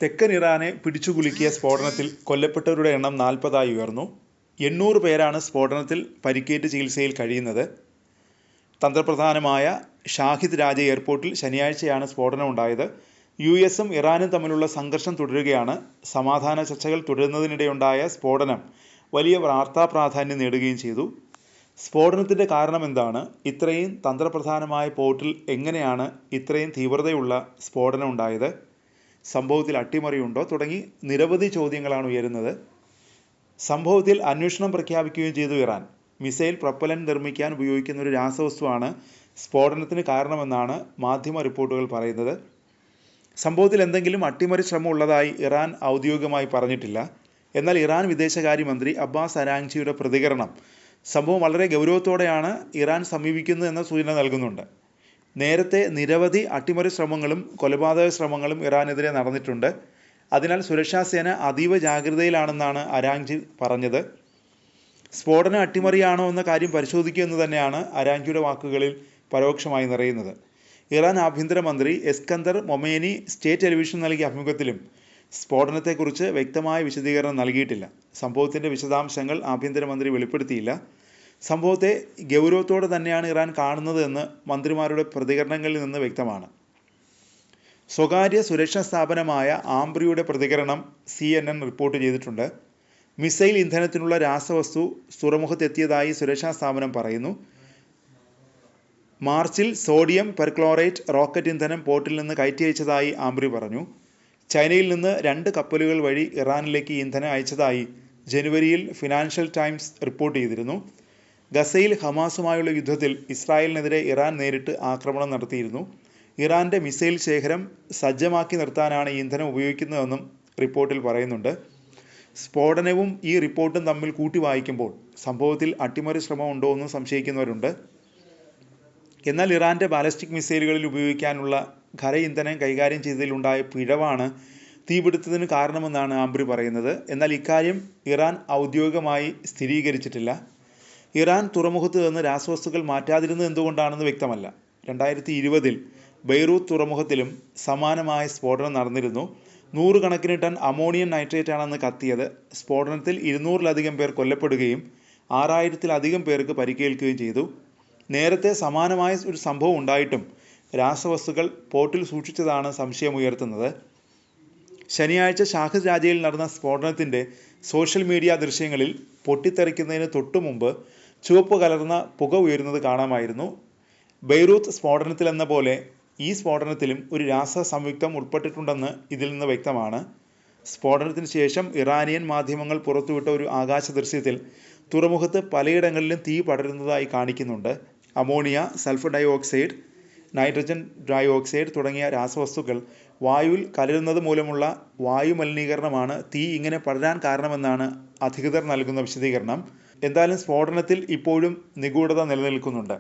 തെക്കൻ ഇറാനെ പിടിച്ചുകുലുക്കിയ സ്ഫോടനത്തിൽ കൊല്ലപ്പെട്ടവരുടെ എണ്ണം 40 ഉയർന്നു. 800 പേരാണ് സ്ഫോടനത്തിൽ പരിക്കേറ്റ് ചികിത്സയിൽ കഴിയുന്നത്. തന്ത്രപ്രധാനമായ ഷാഹിദ് രാജ എയർപോർട്ടിൽ ശനിയാഴ്ചയാണ് സ്ഫോടനമുണ്ടായത്. US-ഉം ഇറാനും തമ്മിലുള്ള സംഘർഷം തുടരുകയാണ്. സമാധാന ചർച്ചകൾ തുടരുന്നതിനിടെയുണ്ടായ സ്ഫോടനം വലിയ വാർത്താ പ്രാധാന്യം നേടുകയും ചെയ്തു. സ്ഫോടനത്തിൻ്റെ കാരണമെന്താണ്? ഇത്രയും തന്ത്രപ്രധാനമായ പോർട്ടിൽ എങ്ങനെയാണ് ഇത്രയും തീവ്രതയുള്ള സ്ഫോടനം ഉണ്ടായത്? സംഭവത്തിൽ അട്ടിമറിയുണ്ടോ? തുടങ്ങി നിരവധി ചോദ്യങ്ങളാണ് ഉയരുന്നത്. സംഭവത്തിൽ അന്വേഷണം പ്രഖ്യാപിക്കുകയും ചെയ്തു ഇറാൻ. മിസൈൽ പ്രൊപ്പലന്റ് നിർമ്മിക്കാൻ ഉപയോഗിക്കുന്ന ഒരു രാസവസ്തുവാണ് സ്ഫോടനത്തിന് കാരണമെന്നാണ് മാധ്യമ റിപ്പോർട്ടുകൾ പറയുന്നത്. സംഭവത്തിൽ എന്തെങ്കിലും അട്ടിമറി ശ്രമം ഉള്ളതായി ഇറാൻ ഔദ്യോഗികമായി പറഞ്ഞിട്ടില്ല. എന്നാൽ ഇറാൻ വിദേശകാര്യമന്ത്രി അബ്ബാസ് അരാങ്ചിയുടെ പ്രതികരണം സംഭവം വളരെ ഗൗരവത്തോടെയാണ് ഇറാൻ സമീപിക്കുന്നത് എന്ന സൂചന നൽകുന്നുണ്ട്. നേരത്തെ നിരവധി അട്ടിമറി ശ്രമങ്ങളും കൊലപാതക ശ്രമങ്ങളും ഇറാനെതിരെ നടന്നിട്ടുണ്ട്. അതിനാൽ സുരക്ഷാസേന അതീവ ജാഗ്രതയിലാണെന്നാണ് അരാങ്ചി പറഞ്ഞത്. സ്ഫോടനം അട്ടിമറിയാണോ എന്ന കാര്യം പരിശോധിക്കുക എന്ന് തന്നെയാണ് അരാങ്ചിയുടെ വാക്കുകളിൽ പരോക്ഷമായി നിറയുന്നത്. ഇറാൻ ആഭ്യന്തരമന്ത്രി എസ്കന്ദർ മൊമേനി സ്റ്റേറ്റ് ടെലിവിഷൻ നൽകിയ അഭിമുഖത്തിലും സ്ഫോടനത്തെക്കുറിച്ച് വ്യക്തമായ വിശദീകരണം നൽകിയിട്ടില്ല. സംഭവത്തിൻ്റെ വിശദാംശങ്ങൾ ആഭ്യന്തരമന്ത്രി വെളിപ്പെടുത്തിയില്ല. സംഭവത്തെ ഗൗരവത്തോടെ തന്നെയാണ് ഇറാൻ കാണുന്നത് എന്ന് മന്ത്രിമാരുടെ പ്രതികരണങ്ങളിൽ നിന്ന് വ്യക്തമാണ്. സ്വകാര്യ സുരക്ഷാ സ്ഥാപനമായ ആംബ്രിയുടെ പ്രതികരണം CNN റിപ്പോർട്ട് ചെയ്തിട്ടുണ്ട്. മിസൈൽ ഇന്ധനത്തിനുള്ള രാസവസ്തു തുറമുഖത്തെത്തിയതായി സുരക്ഷാ സ്ഥാപനം പറയുന്നു. മാർച്ചിൽ സോഡിയം പെർക്ലോറേറ്റ് റോക്കറ്റ് ഇന്ധനം പോർട്ടിൽ നിന്ന് കയറ്റി അയച്ചതായി ആംബ്രി പറഞ്ഞു. ചൈനയിൽ നിന്ന് 2 കപ്പലുകൾ വഴി ഇറാനിലേക്ക് ഇന്ധനം അയച്ചതായി ജനുവരിയിൽ ഫിനാൻഷ്യൽ ടൈംസ് റിപ്പോർട്ട് ചെയ്തിരുന്നു. ഗസയിൽ ഹമാസുമായുള്ള യുദ്ധത്തിൽ ഇസ്രായേലിനെതിരെ ഇറാൻ നേരിട്ട് ആക്രമണം നടത്തിയിരുന്നു. ഇറാൻ്റെ മിസൈൽ ശേഖരം സജ്ജമാക്കി നിർത്താനാണ് ഇന്ധനം ഉപയോഗിക്കുന്നതെന്നും റിപ്പോർട്ടിൽ പറയുന്നുണ്ട്. സ്ഫോടനവും ഈ റിപ്പോർട്ടും തമ്മിൽ കൂട്ടി വായിക്കുമ്പോൾ സംഭവത്തിൽ അട്ടിമറി ശ്രമം ഉണ്ടോ എന്നും സംശയിക്കുന്നവരുണ്ട്. എന്നാൽ ഇറാൻ്റെ ബാലിസ്റ്റിക് മിസൈലുകളിൽ ഉപയോഗിക്കാനുള്ള ഖര ഇന്ധനം കൈകാര്യം ചെയ്തതിലുണ്ടായ പിഴവാണ് തീപിടുത്തത്തിന് കാരണമെന്നാണ് ആംബ്രി പറയുന്നത്. എന്നാൽ ഇക്കാര്യം ഇറാൻ ഔദ്യോഗികമായി സ്ഥിരീകരിച്ചിട്ടില്ല. ഇറാൻ തുറമുഖത്ത് നിന്ന് രാസവസ്തുക്കൾ മാറ്റാതിരുന്നത് എന്തുകൊണ്ടാണെന്ന് വ്യക്തമല്ല. 2020-ൽ ബെയ്റൂത്ത് തുറമുഖത്തിലും സമാനമായ സ്ഫോടനം നടന്നിരുന്നു. 100 കണക്കിന് ടൺ അമോണിയം നൈട്രേറ്റ് ആണെന്ന് കത്തിയത്. സ്ഫോടനത്തിൽ 200-ലധികം പേർ കൊല്ലപ്പെടുകയും 6000-ലധികം പേർക്ക് പരിക്കേൽക്കുകയും ചെയ്തു. നേരത്തെ സമാനമായ ഒരു സംഭവം ഉണ്ടായിട്ടും രാസവസ്തുക്കൾ പോർട്ടിൽ സൂക്ഷിച്ചതാണ് സംശയമുയർത്തുന്നത്. ശനിയാഴ്ച ഷാഹിദ് രാജയിൽ നടന്ന സ്ഫോടനത്തിൻ്റെ സോഷ്യൽ മീഡിയ ദൃശ്യങ്ങളിൽ പൊട്ടിത്തെറിക്കുന്നതിന് തൊട്ടുമുമ്പ് ചുവപ്പ് കലർന്ന പുക ഉയരുന്നത് കാണാമായിരുന്നു. ബെയ്റൂത്ത് സ്ഫോടനത്തിലെന്ന പോലെ ഈ സ്ഫോടനത്തിലും ഒരു രാസ സംയുക്തം ഉൾപ്പെട്ടിട്ടുണ്ടെന്ന് ഇതിൽ നിന്ന് വ്യക്തമാണ്. സ്ഫോടനത്തിന് ശേഷം ഇറാനിയൻ മാധ്യമങ്ങൾ പുറത്തുവിട്ട ഒരു ആകാശ ദൃശ്യത്തിൽ തുറമുഖത്ത് പലയിടങ്ങളിലും തീ പടരുന്നതായി കാണിക്കുന്നുണ്ട്. Ammonia, sulphur dioxide, nitrogen dioxide തുടങ്ങിയ രാസവസ്തുക്കൾ വായുവിൽ കലരുന്നത് മൂലമുള്ള വായുമലിനീകരണമാണ് തീ ഇങ്ങനെ പടരാൻ കാരണമെന്നാണ് അധികൃതർ നൽകുന്ന വിശദീകരണം. എന്തായാലും സ്ഫോടനത്തിൽ ഇപ്പോഴും നിഗൂഢത നിലനിൽക്കുന്നുണ്ട്.